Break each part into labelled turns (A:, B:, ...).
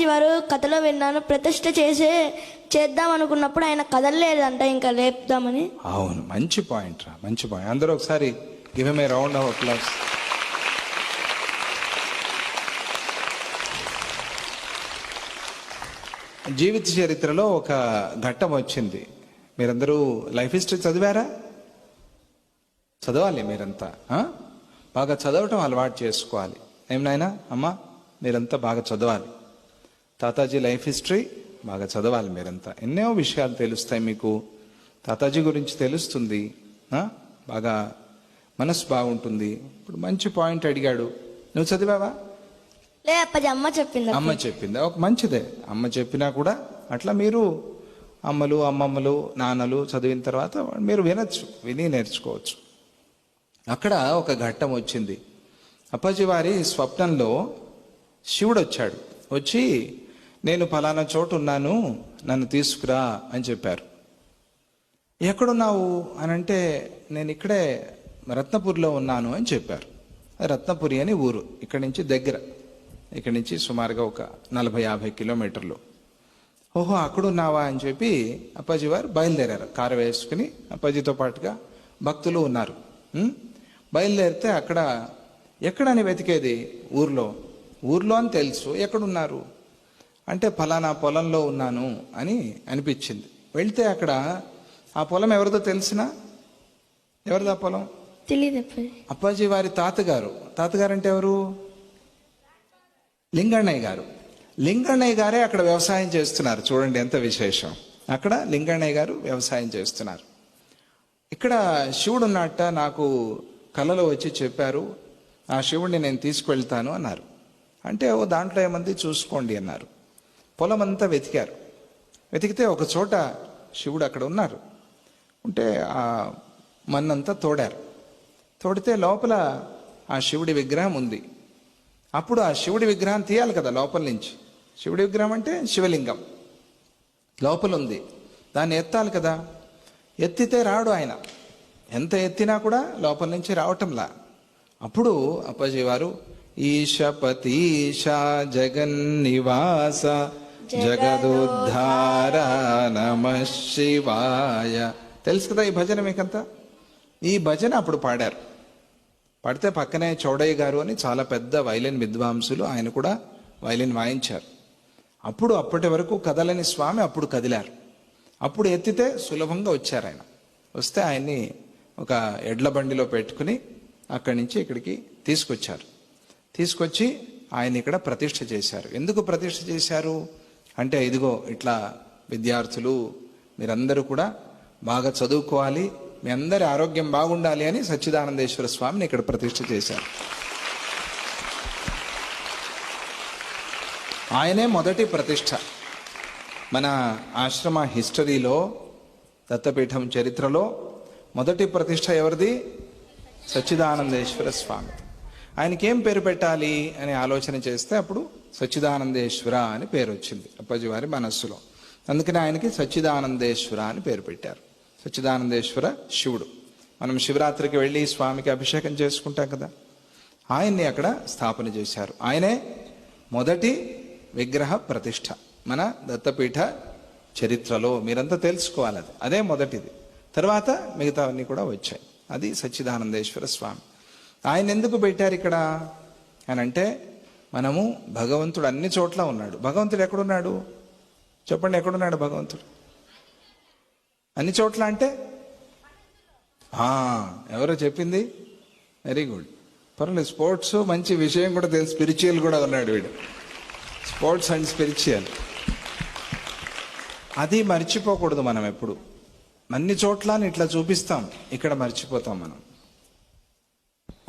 A: అప్పాజీ వారు కథలో విన్నాను, ప్రతిష్ఠ చేద్దాం అనుకున్నప్పుడు ఆయన కదలలేదంట, ఇంకా లేపుదామని.
B: అవును, మంచి పాయింట్ రా, మంచి పాయింట్. అందరూ ఒకసారి give him a round of applause. జీవిత చరిత్రలో ఒక ఘట్టం వచ్చింది. మీరందరూ లైఫ్ హిస్టరీ చదివారా? చదవాలి మీరంతా, బాగా చదవటం అలవాటు చేసుకోవాలి. ఏం నాయనా అమ్మా, మీరంతా బాగా చదవాలి. తాతాజీ లైఫ్ హిస్టరీ బాగా చదవాలి మీరంతా. ఎన్నో విషయాలు తెలుస్తాయి మీకు, తాతాజీ గురించి తెలుస్తుంది, బాగా మనసు బాగుంటుంది. ఇప్పుడు మంచి పాయింట్ అడిగాడు, నువ్వు చదివావా?
A: లే అప్పాజీ, అమ్మ చెప్పింది.
B: అమ్మ చెప్పిందా? ఒక మంచిదే, అమ్మ చెప్పినా కూడా అట్లా మీరు అమ్మలు, అమ్మమ్మలు, నాన్నలు చదివిన తర్వాత మీరు వినొచ్చు, విని నేర్చుకోవచ్చు. అక్కడ ఒక ఘట్టం వచ్చింది. అప్పాజీ వారి స్వప్నంలో శివుడు వచ్చాడు. వచ్చి నేను ఫలానా చోటు ఉన్నాను, నన్ను తీసుకురా అని చెప్పారు. ఎక్కడున్నావు అని అంటే, నేను ఇక్కడే రత్నపురిలో ఉన్నాను అని చెప్పారు. రత్నపురి అని ఊరు ఇక్కడి నుంచి దగ్గర, ఇక్కడి నుంచి సుమారుగా ఒక 40-50 కిలోమీటర్లు. ఓహో, అక్కడున్నావా అని చెప్పి అప్పాజీ వారు బయలుదేరారు. కారు వేసుకుని అప్పాజీతో పాటుగా భక్తులు ఉన్నారు. బయలుదేరితే అక్కడ ఎక్కడని వెతికేది? ఊర్లో అని తెలుసు, ఎక్కడున్నారు అంటే ఫలానా పొలంలో ఉన్నాను అని అనిపించింది. వెళ్తే అక్కడ ఆ పొలం ఎవరిదో తెలిసినా? ఎవరిదా పొలం?
A: తెలియదు.
B: అప్పాజీ వారి తాతగారు. తాతగారు అంటే ఎవరు? లింగన్నయ్య గారు. లింగన్నయ్య గారే అక్కడ వ్యవసాయం చేస్తున్నారు. చూడండి ఎంత విశేషం. అక్కడ లింగన్నయ్య గారు వ్యవసాయం చేస్తున్నారు. ఇక్కడ శివుడు ఉన్నట్ట నాకు కలలో వచ్చి చెప్పారు, ఆ శివుడిని నేను తీసుకువెళ్తాను అన్నారు. అంటే ఓ దాంట్లో ఏమంది చూసుకోండి అన్నారు. పొలం అంతా వెతికారు. వెతికితే ఒక చోట శివుడు అక్కడ ఉన్నారు. ఉంటే ఆ మన్నంతా తోడారు. తోడితే లోపల ఆ శివుడి విగ్రహం ఉంది. అప్పుడు ఆ శివుడి విగ్రహం తీయాలి కదా లోపల నుంచి. శివుడి విగ్రహం అంటే శివలింగం లోపల ఉంది, దాన్ని ఎత్తాలి కదా. ఎత్తితే రాడు ఆయన, ఎంత ఎత్తినా కూడా లోపల నుంచి రావటంలా. అప్పుడు అప్పాజీ వారు ఈశపతీశ జగన్నివాస జగదుద్ధార నమః శివాయ, తెలుసు కదా ఈ భజన మీకంతా. ఈ భజన అప్పుడు పాడారు. పాడితే పక్కనే చౌడయ్య గారు అని చాలా పెద్ద వైలిన్ విద్వాంసులు, ఆయన కూడా వైలిన్ వాయించారు. అప్పటి వరకు కదలని స్వామి అప్పుడు కదిలారు. అప్పుడు ఎత్తితే సులభంగా వచ్చారు ఆయన. వస్తే ఆయన్ని ఒక ఎడ్ల బండిలో పెట్టుకుని అక్కడి నుంచి ఇక్కడికి తీసుకొచ్చారు. తీసుకొచ్చి ఆయన ఇక్కడ ప్రతిష్ఠ చేశారు. ఎందుకు ప్రతిష్ఠ చేశారు అంటే, ఇదిగో ఇట్లా విద్యార్థులు మీరందరూ కూడా బాగా చదువుకోవాలి, మీ అందరి ఆరోగ్యం బాగుండాలి అని సచ్చిదానందేశ్వర స్వామిని ఇక్కడ ప్రతిష్ఠ చేశారు. ఆయనే మొదటి ప్రతిష్ఠ. మన ఆశ్రమ హిస్టరీలో, దత్తపీఠం చరిత్రలో మొదటి ప్రతిష్ఠ ఎవరిది? సచ్చిదానందేశ్వర స్వామి. ఆయనకేం పేరు పెట్టాలి అని ఆలోచన చేస్తే అప్పుడు సచ్చిదానందేశ్వర అని పేరు వచ్చింది అప్పాజీ వారి మనస్సులో. అందుకని ఆయనకి సచ్చిదానందేశ్వర అని పేరు పెట్టారు. సచ్చిదానందేశ్వర శివుడు. మనం శివరాత్రికి వెళ్ళి స్వామికి అభిషేకం చేసుకుంటాం కదా, ఆయన్ని అక్కడ స్థాపన చేశారు. ఆయనే మొదటి విగ్రహ ప్రతిష్ఠ మన దత్తపీఠ చరిత్రలో. మీరంతా తెలుసుకోవాలి, అదే మొదటిది. తర్వాత మిగతావన్నీ కూడా వచ్చాయి. అది సచ్చిదానందేశ్వర స్వామి. ఆయన ఎందుకు పెట్టారు ఇక్కడ అని అంటే, మనము భగవంతుడు అన్ని చోట్ల ఉన్నాడు. భగవంతుడు ఎక్కడున్నాడు చెప్పండి? ఎక్కడున్నాడు భగవంతుడు? అన్ని చోట్ల అంటే ఎవరో చెప్పింది, వెరీ గుడ్, పర్వాలేదు. స్పోర్ట్స్ మంచి విషయం కూడా తెలుసు, స్పిరిచువల్ కూడా ఉన్నాడు వీడు. స్పోర్ట్స్ అండ్ స్పిరిచువల్ అది మర్చిపోకూడదు మనం ఎప్పుడు. అన్ని చోట్ల ఇట్లా చూపిస్తాం, ఇక్కడ మర్చిపోతాం మనం.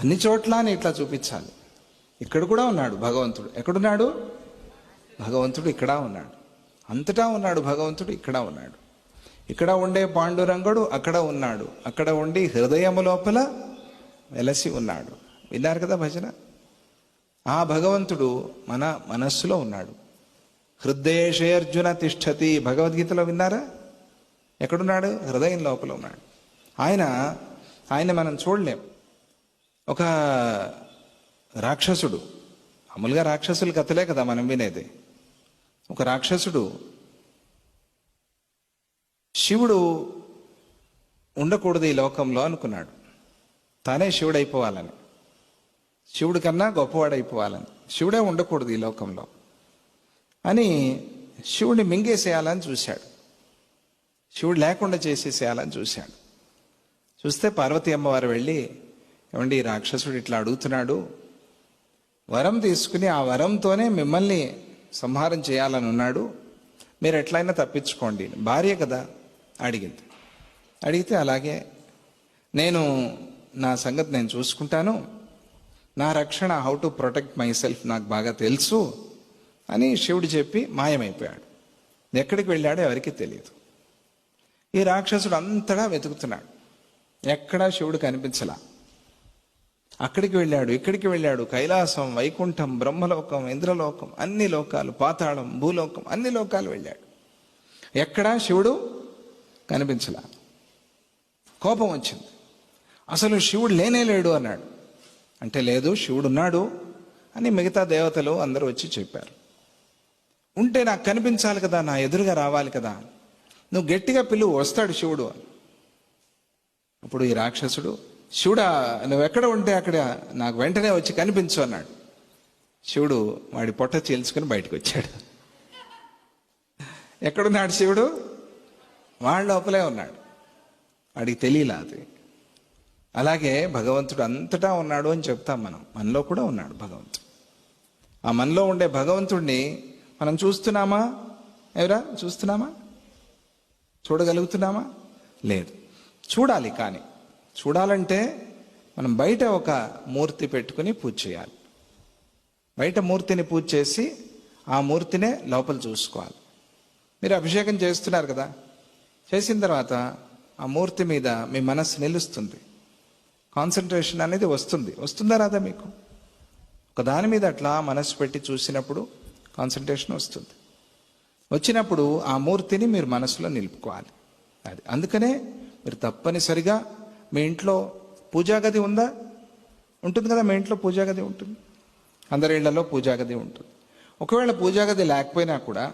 B: అన్ని చోట్ల ఇట్లా చూపించాలి. ఇక్కడ కూడా ఉన్నాడు భగవంతుడు. ఎక్కడున్నాడు భగవంతుడు? ఇక్కడ ఉన్నాడు. అంతటా ఉన్నాడు భగవంతుడు, ఇక్కడ ఉన్నాడు. ఇక్కడ ఉండే పాండురంగుడు అక్కడ ఉన్నాడు. అక్కడ ఉండి హృదయము లోపల వెలసి ఉన్నాడు. విన్నారు కదా భజన? ఆ భగవంతుడు మన మనస్సులో ఉన్నాడు. హృదయేషే అర్జున తిష్టతి, భగవద్గీతలో విన్నారా? ఎక్కడున్నాడు? హృదయం లోపల ఉన్నాడు. ఆయన మనం చూడలేం. ఒక రాక్షసుడు, మామూలుగా రాక్షసుల కథలే కదా మనం వినేది. ఒక రాక్షసుడు శివుడు ఉండకూడదు ఈ లోకంలో అనుకున్నాడు. తానే శివుడైపోవాలని, శివుడి కన్నా గొప్పవాడైపోవాలని, శివుడే ఉండకూడదు ఈ లోకంలో అని శివుడిని మింగేసేయాలని చూశాడు. శివుడు లేకుండా చేసేసేయాలని చూశాడు. చూస్తే పార్వతీ అమ్మవారు వెళ్ళి, ఏమండి ఈ రాక్షసుడు ఇట్లా అడుగుతున్నాడు, వరం తీసుకుని ఆ వరంతోనే మిమ్మల్ని సంహారం చేయాలని ఉన్నాడు, మీరు ఎట్లయినా తప్పించుకోండి. భార్య కదా అడిగింది. అడిగితే అలాగే నేను నా సంగతి నేను చూసుకుంటాను, నా రక్షణ, how to protect my self నాకు బాగా తెలుసు అని శివుడు చెప్పి మాయమైపోయాడు. ఎక్కడికి వెళ్ళాడో ఎవరికి తెలియదు. ఈ రాక్షసుడు అంతటా వెతుకుతున్నాడు, ఎక్కడా శివుడు కనిపించలా. అక్కడికి వెళ్ళాడు, ఇక్కడికి వెళ్ళాడు, కైలాసం, వైకుంఠం, బ్రహ్మలోకం, ఇంద్రలోకం, అన్ని లోకాలు, పాతాళం, భూలోకం, అన్ని లోకాలు వెళ్ళాడు, ఎక్కడా శివుడు కనిపించలా. కోపం వచ్చింది. అసలు శివుడు లేనే లేడు అన్నాడు. అంటే లేదు, శివుడు ఉన్నాడు అని మిగతా దేవతలు అందరూ వచ్చి చెప్పారు. ఉంటే నాకు కనిపించాలి కదా, నా ఎదురుగా రావాలి కదా, నువ్వు గట్టిగా పిలువు, వస్తాడు శివుడు. అప్పుడు ఈ రాక్షసుడు, శివుడా నువ్వు ఎక్కడ ఉంటే అక్కడ నాకు వెంటనే వచ్చి కనిపించు అన్నాడు. శివుడు వాడి పొట్ట చీల్చుకుని బయటకు వచ్చాడు. ఎక్కడున్నాడు శివుడు? వాళ్ళ లోపలే ఉన్నాడు, వాడికి తెలియలా అది. అలాగే భగవంతుడు అంతటా ఉన్నాడు అని చెప్తాం మనం, మనలో కూడా ఉన్నాడు భగవంతుడు. ఆ మనలో ఉండే భగవంతుడిని మనం చూస్తున్నామా? ఎవరా చూస్తున్నామా? చూడగలుగుతున్నామా? లేదు. చూడాలి. కానీ చూడాలంటే మనం బయట ఒక మూర్తి పెట్టుకుని పూజ చేయాలి. బయట మూర్తిని పూజ చేసి ఆ మూర్తినే లోపల చూసుకోవాలి. మీరు అభిషేకం చేస్తున్నారు కదా, చేసిన తర్వాత ఆ మూర్తి మీద మీ మనస్సు నిలుస్తుంది, కాన్సన్ట్రేషన్ అనేది వస్తుందా రాదా? మీకు ఒక దాని మీద అట్లా మనస్సు పెట్టి చూసినప్పుడు కాన్సన్ట్రేషన్ వస్తుంది. వచ్చినప్పుడు ఆ మూర్తిని మీరు మనసులో నిలుపుకోవాలి. అది అందుకనే మీరు తప్పనిసరిగా మీ ఇంట్లో పూజాగది ఉందా? ఉంటుంది కదా, మీ ఇంట్లో పూజాగది ఉంటుంది, అందరి ఇళ్లలో పూజాగది ఉంటుంది. ఒకవేళ పూజాగది లేకపోయినా కూడా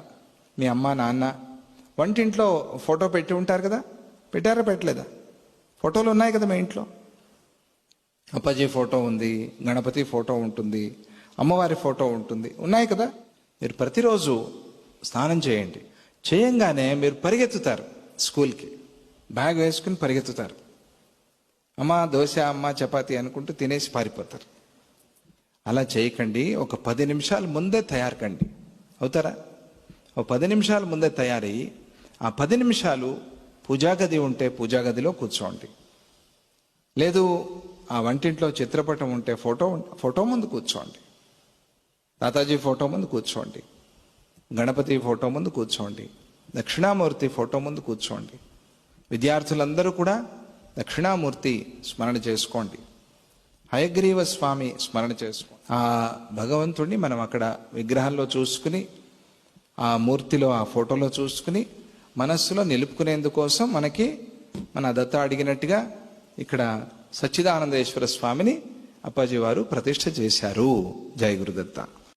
B: మీ అమ్మ నాన్న వంటింట్లో ఫోటో పెట్టి ఉంటారు కదా, పెట్టారా పెట్టలేదా? ఫోటోలు ఉన్నాయి కదా మీ ఇంట్లో. అప్పాజీ ఫోటో ఉంది, గణపతి ఫోటో ఉంటుంది, అమ్మవారి ఫోటో ఉంటుంది, ఉన్నాయి కదా. మీరు ప్రతిరోజు స్నానం చేయండి. చేయంగానే మీరు పరిగెత్తుతారు స్కూల్కి, బ్యాగ్ వేసుకుని పరిగెత్తుతారు. అమ్మ దోశ, అమ్మ చపాతీ అనుకుంటూ తినేసి పారిపోతారు. అలా చేయకండి. ఒక 10 నిమిషాలు ముందే తయారు కండి. అవుతారా? ఒక 10 నిమిషాల ముందే తయారయ్యి ఆ 10 నిమిషాలు పూజాగది ఉంటే పూజాగదిలో కూర్చోండి. లేదు ఆ వంటింట్లో చిత్రపటం ఉంటే ఫోటో ముందు కూర్చోండి, తాతాజీ ఫోటో ముందు కూర్చోండి, గణపతి ఫోటో ముందు కూర్చోండి, దక్షిణామూర్తి ఫోటో ముందు కూర్చోండి. విద్యార్థులందరూ కూడా దక్షిణామూర్తి స్మరణ చేసుకోండి, హయగ్రీవ స్వామి స్మరణ చేసుకోండి. ఆ భగవంతుడిని మనం అక్కడ విగ్రహాల్లో చూసుకుని, ఆ మూర్తిలో, ఆ ఫోటోలో చూసుకుని మనస్సులో నిలుపుకునేందుకోసం మనకి మన దత్త అడిగినట్టుగా ఇక్కడ సచ్చిదానందేశ్వర స్వామిని అప్పాజీ వారు ప్రతిష్ఠ చేశారు. జై గురుదత్త.